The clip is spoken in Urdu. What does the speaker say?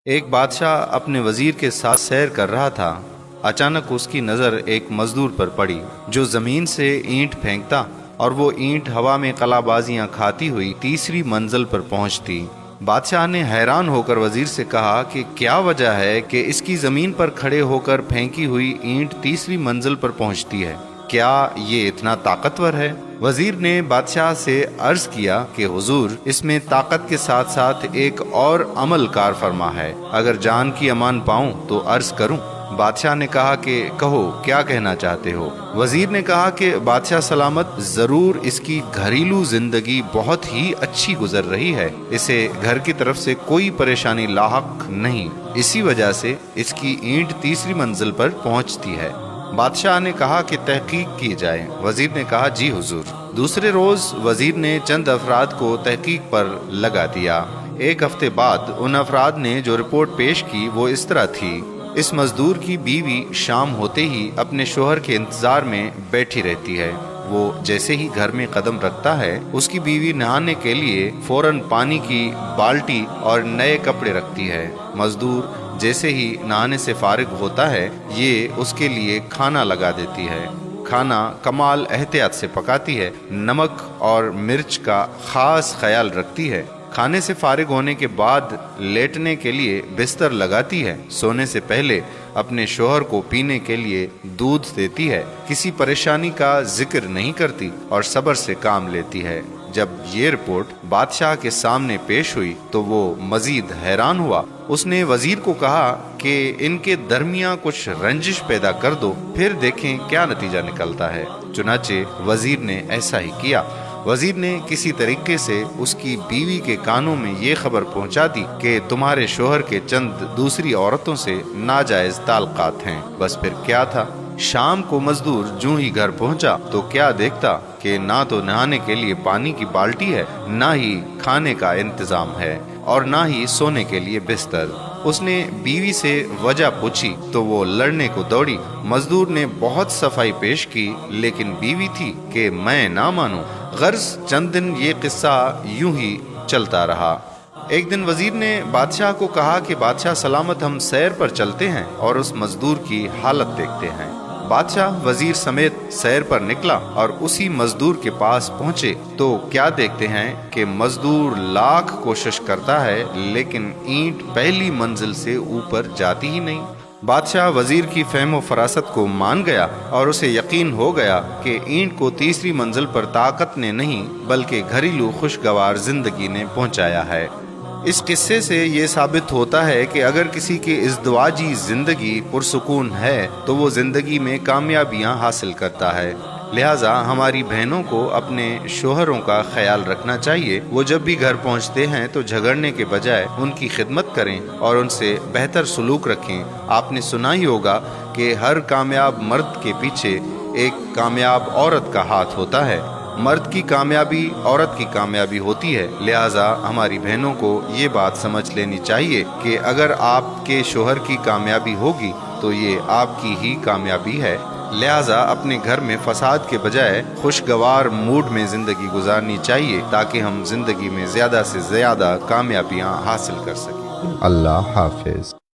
ایک بادشاہ اپنے وزیر کے ساتھ سیر کر رہا تھا۔ اچانک اس کی نظر ایک مزدور پر پڑی جو زمین سے اینٹ پھینکتا اور وہ اینٹ ہوا میں قلا بازیاں کھاتی ہوئی تیسری منزل پر پہنچتی۔ بادشاہ نے حیران ہو کر وزیر سے کہا کہ کیا وجہ ہے کہ اس کی زمین پر کھڑے ہو کر پھینکی ہوئی اینٹ تیسری منزل پر پہنچتی ہے؟ کیا یہ اتنا طاقتور ہے؟ وزیر نے بادشاہ سے عرض کیا کہ حضور، اس میں طاقت کے ساتھ ساتھ ایک اور عمل کار فرما ہے، اگر جان کی امان پاؤں تو عرض کروں؟ بادشاہ نے کہا کہ کہو، کیا کہنا چاہتے ہو؟ وزیر نے کہا کہ بادشاہ سلامت، ضرور اس کی گھریلو زندگی بہت ہی اچھی گزر رہی ہے، اسے گھر کی طرف سے کوئی پریشانی لاحق نہیں، اسی وجہ سے اس کی اینٹ تیسری منزل پر پہنچتی ہے۔ بادشاہ نے کہا کہ تحقیق کی جائے۔ وزیر نے کہا جی حضور۔ دوسرے روز وزیر نے چند افراد کو تحقیق پر لگا دیا۔ ایک ہفتے بعد ان افراد نے جو رپورٹ پیش کی وہ اس طرح تھی: اس مزدور کی بیوی شام ہوتے ہی اپنے شوہر کے انتظار میں بیٹھی رہتی ہے۔ وہ جیسے ہی گھر میں قدم رکھتا ہے، اس کی بیوی نہانے کے لیے فوراً پانی کی بالٹی اور نئے کپڑے رکھتی ہے۔ مزدور جیسے ہی نہانے سے فارغ ہوتا ہے، یہ اس کے لیے کھانا لگا دیتی ہے۔ کھانا کمال احتیاط سے پکاتی ہے، نمک اور مرچ کا خاص خیال رکھتی ہے۔ کھانے سے فارغ ہونے کے بعد لیٹنے کے لیے بستر لگاتی ہے۔ سونے سے پہلے اپنے شوہر کو پینے کے لیے دودھ دیتی ہے۔ کسی پریشانی کا ذکر نہیں کرتی اور صبر سے کام لیتی ہے۔ جب یہ رپورٹ بادشاہ کے سامنے پیش ہوئی تو وہ مزید حیران ہوا۔ اس نے وزیر کو کہا کہ ان کے درمیان کچھ رنجش پیدا کر دو، پھر دیکھیں کیا نتیجہ نکلتا ہے۔ چنانچہ وزیر نے ایسا ہی کیا۔ وزیر نے کسی طریقے سے اس کی بیوی کے کانوں میں یہ خبر پہنچا دی کہ تمہارے شوہر کے چند دوسری عورتوں سے ناجائز تعلقات ہیں۔ بس پھر کیا تھا؟ شام کو مزدور جوں ہی گھر پہنچا تو کیا دیکھتا کہ نہ تو نہانے کے لیے پانی کی بالٹی ہے، نہ ہی کھانے کا انتظام ہے، اور نہ ہی سونے کے لیے بستر۔ اس نے بیوی سے وجہ پوچھی تو وہ لڑنے کو دوڑی۔ مزدور نے بہت صفائی پیش کی، لیکن بیوی تھی کہ میں نہ مانوں۔ غرض چند دن یہ قصہ یوں ہی چلتا رہا۔ ایک دن وزیر نے بادشاہ کو کہا کہ بادشاہ سلامت، ہم سیر پر چلتے ہیں اور اس مزدور کی حالت دیکھتے ہیں۔ بادشاہ وزیر سمیت سیر پر نکلا اور اسی مزدور کے پاس پہنچے تو کیا دیکھتے ہیں کہ مزدور لاکھ کوشش کرتا ہے لیکن اینٹ پہلی منزل سے اوپر جاتی ہی نہیں۔ بادشاہ وزیر کی فہم و فراست کو مان گیا اور اسے یقین ہو گیا کہ اینٹ کو تیسری منزل پر طاقت نے نہیں بلکہ گھریلو خوشگوار زندگی نے پہنچایا ہے۔ اس قصے سے یہ ثابت ہوتا ہے کہ اگر کسی کی ازدواجی زندگی پرسکون ہے تو وہ زندگی میں کامیابیاں حاصل کرتا ہے۔ لہٰذا ہماری بہنوں کو اپنے شوہروں کا خیال رکھنا چاہیے۔ وہ جب بھی گھر پہنچتے ہیں تو جھگڑنے کے بجائے ان کی خدمت کریں اور ان سے بہتر سلوک رکھیں۔ آپ نے سنا ہی ہوگا کہ ہر کامیاب مرد کے پیچھے ایک کامیاب عورت کا ہاتھ ہوتا ہے۔ مرد کی کامیابی عورت کی کامیابی ہوتی ہے۔ لہٰذا ہماری بہنوں کو یہ بات سمجھ لینی چاہیے کہ اگر آپ کے شوہر کی کامیابی ہوگی تو یہ آپ کی ہی کامیابی ہے۔ لہٰذا اپنے گھر میں فساد کے بجائے خوشگوار موڈ میں زندگی گزارنی چاہیے تاکہ ہم زندگی میں زیادہ سے زیادہ کامیابیاں حاصل کر سکیں۔ اللہ حافظ۔